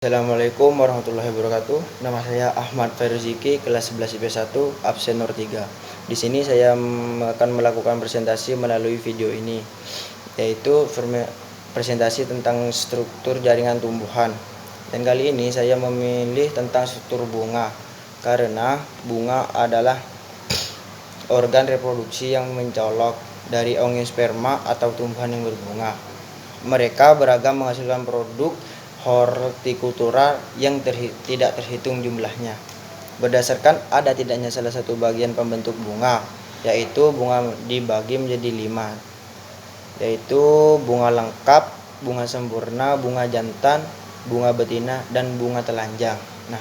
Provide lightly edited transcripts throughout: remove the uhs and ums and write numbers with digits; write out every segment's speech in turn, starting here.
Assalamualaikum warahmatullahi wabarakatuh. Nama saya Ahmad Fairuziki, kelas 11 IP1, absen nomor 3. Di sini saya akan melakukan presentasi melalui video ini, yaitu presentasi tentang struktur jaringan tumbuhan. Dan kali ini saya memilih tentang struktur bunga, karena bunga adalah organ reproduksi yang mencolok dari ongiosperma atau tumbuhan yang berbunga. Mereka beragam menghasilkan produk hortikultura yang tidak terhitung jumlahnya, berdasarkan ada tidaknya salah satu bagian pembentuk bunga, yaitu bunga dibagi menjadi 5, yaitu bunga lengkap, bunga sempurna, bunga jantan, bunga betina, dan bunga telanjang. Nah,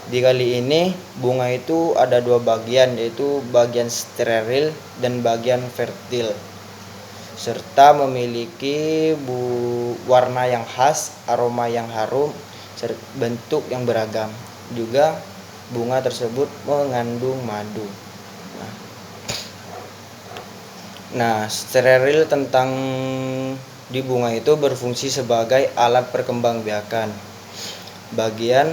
di kali ini bunga itu ada 2 bagian, yaitu bagian steril dan bagian fertil, serta memiliki warna yang khas, aroma yang harum, bentuk yang beragam. Juga bunga tersebut mengandung madu. Nah, steril tentang di bunga itu berfungsi sebagai alat perkembangbiakan. Bagian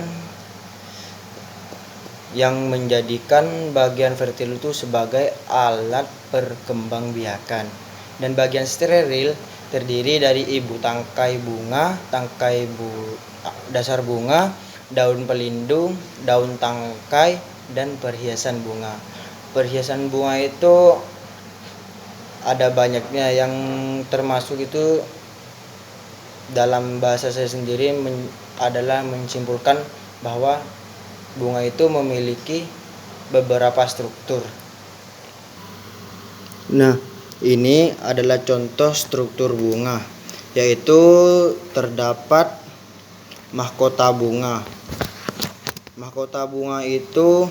yang menjadikan bagian fertil itu sebagai alat perkembangbiakan. Dan bagian steril terdiri dari ibu tangkai bunga, dasar bunga, daun pelindung, daun tangkai, dan perhiasan bunga. Perhiasan bunga itu ada banyaknya, yang termasuk itu dalam bahasa saya sendiri adalah menyimpulkan bahwa bunga itu memiliki beberapa struktur. Nah, ini adalah contoh struktur bunga, yaitu terdapat mahkota bunga. Mahkota bunga itu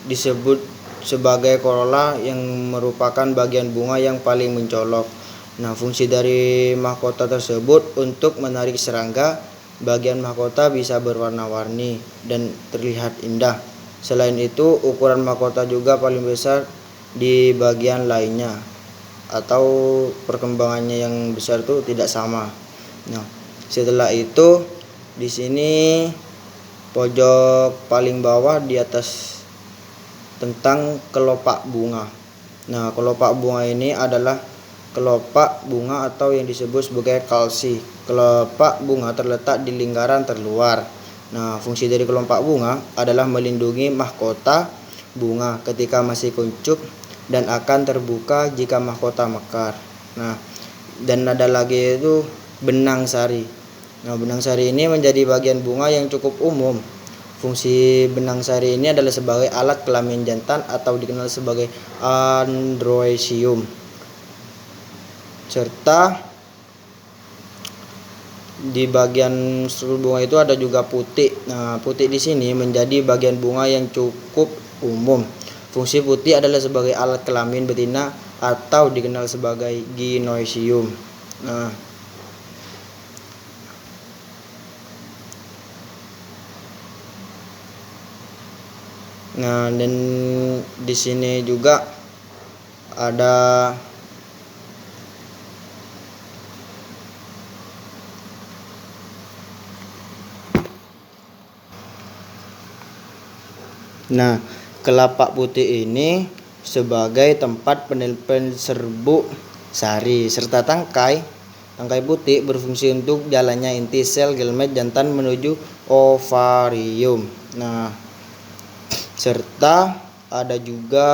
disebut sebagai corolla, yang merupakan bagian bunga yang paling mencolok. Nah, fungsi dari mahkota tersebut untuk menarik serangga. Bagian mahkota bisa berwarna-warni dan terlihat indah. Selain itu, ukuran mahkota juga paling besar di bagian lainnya, atau perkembangannya yang besar itu tidak sama. Nah, setelah itu di sini pojok paling bawah di atas tentang kelopak bunga. Nah, kelopak bunga ini adalah kelopak bunga atau yang disebut sebagai kalsi. Kelopak bunga terletak di lingkaran terluar. Nah, fungsi dari kelopak bunga adalah melindungi mahkota bunga ketika masih kuncup dan akan terbuka jika mahkota mekar. Nah, dan ada lagi itu benang sari. Nah, benang sari ini menjadi bagian bunga yang cukup umum. Fungsi benang sari ini adalah sebagai alat kelamin jantan atau dikenal sebagai androecium. Serta di bagian struktur bunga itu ada juga putik. Nah, putik di sini menjadi bagian bunga yang cukup umum. Fungsi putik adalah sebagai alat kelamin betina atau dikenal sebagai gynoecium. Nah, dan di sini juga ada kelapak putih ini sebagai tempat penelpon serbuk sari, serta tangkai putih berfungsi untuk jalannya inti sel gamet jantan menuju ovarium. Nah, serta ada juga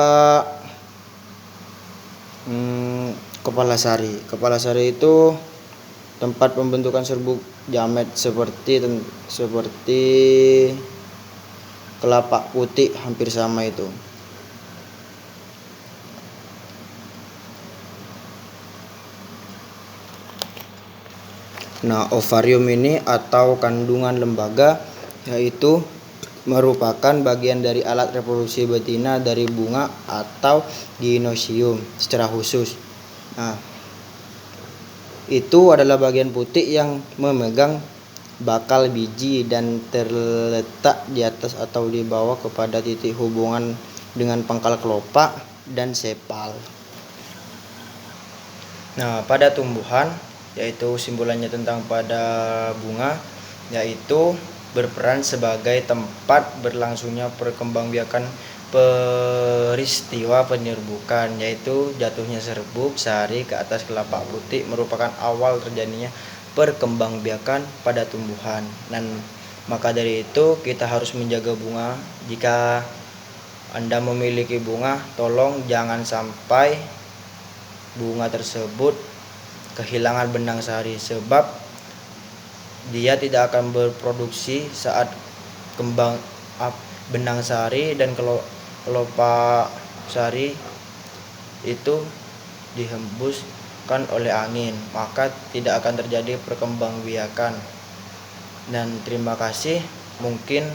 kepala sari. Kepala sari itu tempat pembentukan serbuk gamet seperti kelapak putih, hampir sama itu. Nah, ovarium ini atau kandungan lembaga, yaitu merupakan bagian dari alat reproduksi betina dari bunga atau gynoecium secara khusus. Nah, itu adalah bagian putih yang memegang bakal biji dan terletak di atas atau di bawah kepada titik hubungan dengan pangkal kelopak dan sepal. Nah, pada tumbuhan, yaitu simbolannya tentang pada bunga, yaitu berperan sebagai tempat berlangsungnya perkembangbiakan peristiwa penyerbukan, yaitu jatuhnya serbuk sehari ke atas kelapa putih merupakan awal terjadinya perkembangbiakan pada tumbuhan. Dan maka dari itu kita harus menjaga bunga. Jika Anda memiliki bunga, tolong jangan sampai bunga tersebut kehilangan benang sari, sebab dia tidak akan berproduksi saat kembang benang sari dan kelopak sari itu dihembuskan oleh angin, maka tidak akan terjadi perkembangbiakan. Dan terima kasih, mungkin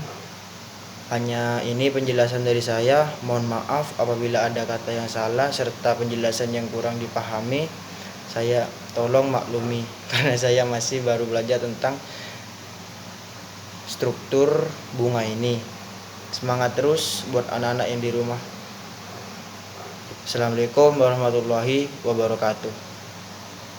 hanya ini penjelasan dari saya. Mohon maaf apabila ada kata yang salah serta penjelasan yang kurang dipahami. Saya tolong maklumi karena saya masih baru belajar tentang struktur bunga ini. Semangat terus buat anak-anak yang di rumah. Assalamualaikum warahmatullahi wabarakatuh.